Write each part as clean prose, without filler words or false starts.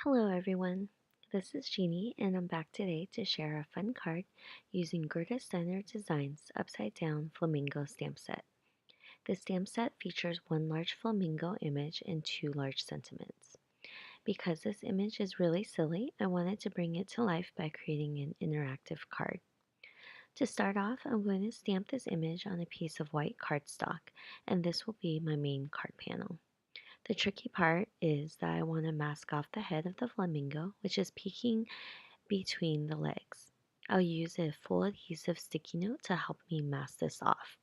Hello everyone, this is Jeannie and I'm back today to share a fun card using Gerda Steiner Designs Upside Down Flamingo stamp set. This stamp set features one large flamingo image and two large sentiments. Because this image is really silly, I wanted to bring it to life by creating an interactive card. To start off, I'm going to stamp this image on a piece of white cardstock, and this will be my main card panel. The tricky part is that I want to mask off the head of the flamingo, which is peeking between the legs. I'll use a full adhesive sticky note to help me mask this off.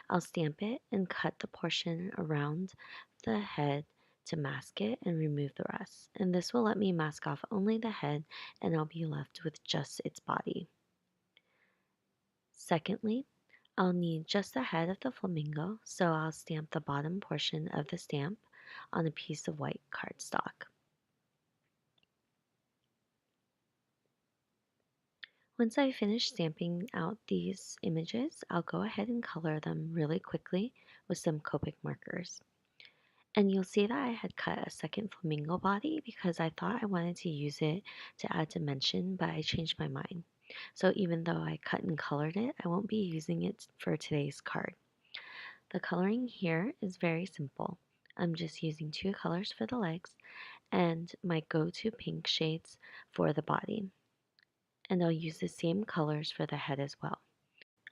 I'll stamp it and cut the portion around the head to mask it and remove the rest. And this will let me mask off only the head and I'll be left with just its body. Secondly, I'll need just the head of the flamingo, so I'll stamp the bottom portion of the stamp on a piece of white cardstock. Once I finish stamping out these images, I'll go ahead and color them really quickly with some Copic markers. And you'll see that I had cut a second flamingo body because I thought I wanted to use it to add dimension, but I changed my mind. So even though I cut and colored it, I won't be using it for today's card. The coloring here is very simple. I'm just using two colors for the legs and my go-to pink shades for the body. And I'll use the same colors for the head as well.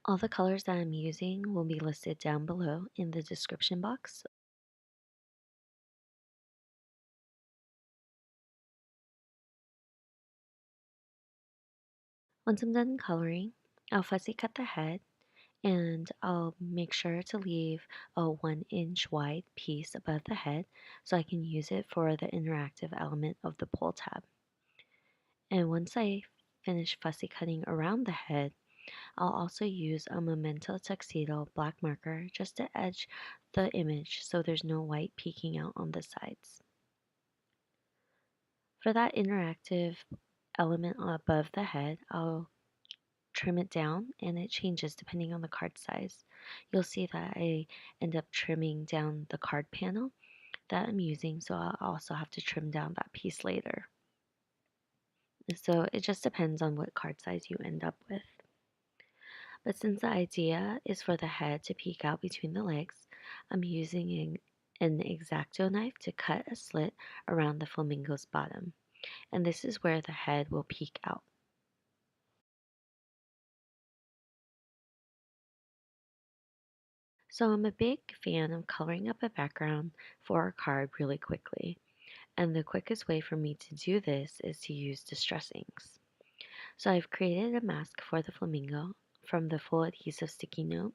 All the colors that I'm using will be listed down below in the description box. Once I'm done coloring, I'll fussy cut the head and I'll make sure to leave a 1-inch wide piece above the head so I can use it for the interactive element of the pull tab. And once I finish fussy cutting around the head, I'll also use a Memento Tuxedo black marker just to edge the image so there's no white peeking out on the sides. For that interactive element above the head, I'll trim it down and it changes depending on the card size. You'll see that I end up trimming down the card panel that I'm using, so I'll also have to trim down that piece later. So it just depends on what card size you end up with. But since the idea is for the head to peek out between the legs, I'm using an X-Acto knife to cut a slit around the flamingo's bottom. And this is where the head will peek out. So I'm a big fan of coloring up a background for a card really quickly. And the quickest way for me to do this is to use distress inks. So I've created a mask for the flamingo from the full adhesive sticky note.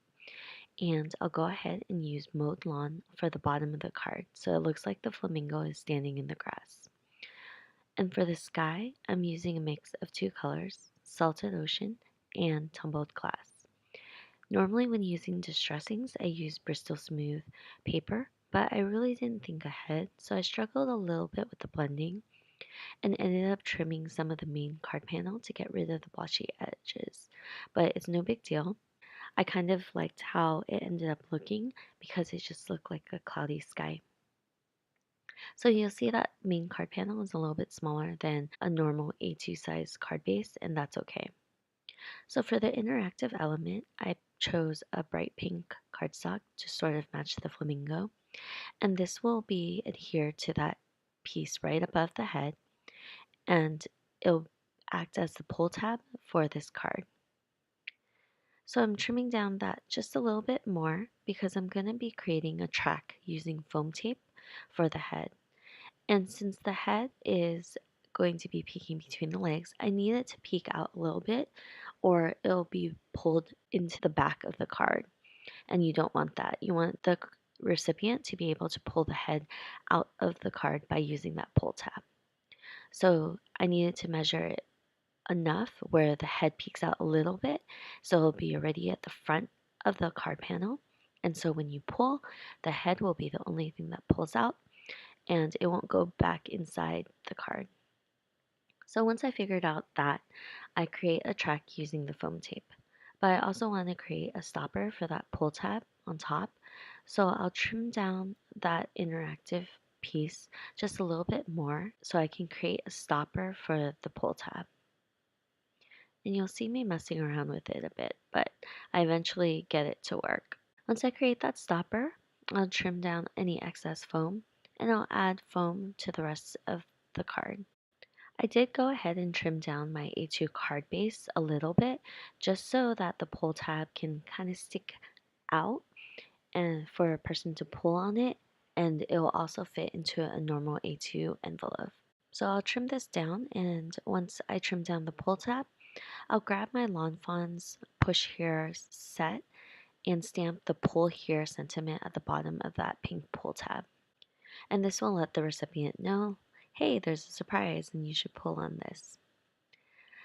And I'll go ahead and use mowed lawn for the bottom of the card so it looks like the flamingo is standing in the grass. And for the sky, I'm using a mix of two colors, salted ocean and tumbled glass. Normally when using distressings, I use Bristol Smooth paper, but I really didn't think ahead, so I struggled a little bit with the blending and ended up trimming some of the main card panel to get rid of the blotchy edges. But it's no big deal. I kind of liked how it ended up looking because it just looked like a cloudy sky. So you'll see that main card panel is a little bit smaller than a normal A2 size card base, and that's okay. So for the interactive element, I chose a bright pink cardstock to sort of match the flamingo, and this will be adhered to that piece right above the head, and it'll act as the pull tab for this card. So I'm trimming down that just a little bit more because I'm going to be creating a track using foam tape for the head. And since the head is going to be peeking between the legs, I need it to peek out a little bit or it'll be pulled into the back of the card. And you don't want that. You want the recipient to be able to pull the head out of the card by using that pull tab. So I needed to measure it enough where the head peeks out a little bit, so it'll be already at the front of the card panel. And so when you pull, the head will be the only thing that pulls out and it won't go back inside the card. So once I figured out that, I create a track using the foam tape. But I also want to create a stopper for that pull tab on top. So I'll trim down that interactive piece just a little bit more so I can create a stopper for the pull tab. And you'll see me messing around with it a bit, but I eventually get it to work. Once I create that stopper, I'll trim down any excess foam and I'll add foam to the rest of the card. I did go ahead and trim down my A2 card base a little bit just so that the pull tab can kind of stick out and for a person to pull on it, and it will also fit into a normal A2 envelope. So I'll trim this down, and once I trim down the pull tab, I'll grab my Lawn Fawn's push here set and stamp the pull here sentiment at the bottom of that pink pull tab. And this will let the recipient know, hey, there's a surprise and you should pull on this.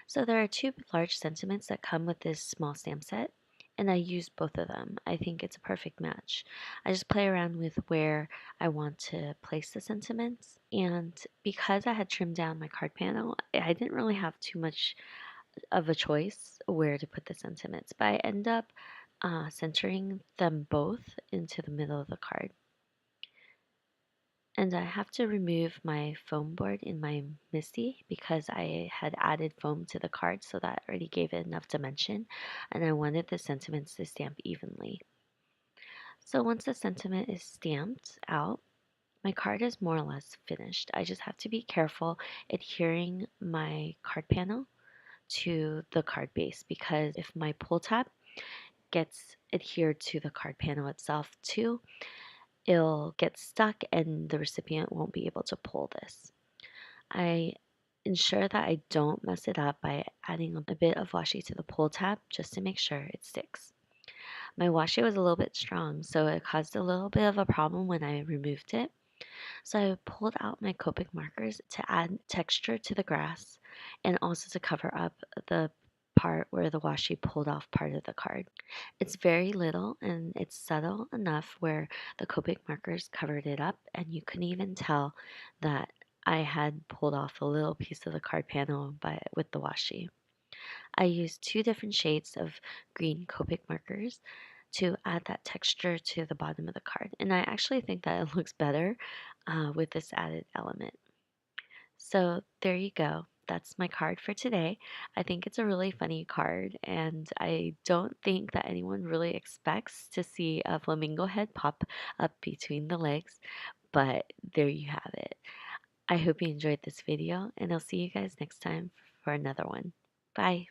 So there are two large sentiments that come with this small stamp set, and I use both of them. I think it's a perfect match. I just play around with where I want to place the sentiments, and because I had trimmed down my card panel, I didn't really have too much of a choice where to put the sentiments, but I end up centering them both into the middle of the card. And I have to remove my foam board in my MISTI because I had added foam to the card, so that already gave it enough dimension, and I wanted the sentiments to stamp evenly. So once the sentiment is stamped out, my card is more or less finished. I just have to be careful adhering my card panel to the card base, because if my pull tab gets adhered to the card panel itself too, it'll get stuck and the recipient won't be able to pull this. I ensure that I don't mess it up by adding a bit of washi to the pull tab just to make sure it sticks. My washi was a little bit strong, so it caused a little bit of a problem when I removed it. So I pulled out my Copic markers to add texture to the grass and also to cover up the part where the washi pulled off part of the card. It's very little and it's subtle enough where the Copic markers covered it up, and you couldn't even tell that I had pulled off a little piece of the card panel with the washi. I used two different shades of green Copic markers to add that texture to the bottom of the card, and I actually think that it looks better with this added element. So there you go. That's my card for today. I think it's a really funny card, and I don't think that anyone really expects to see a flamingo head pop up between the legs, but there you have it. I hope you enjoyed this video, and I'll see you guys next time for another one. Bye.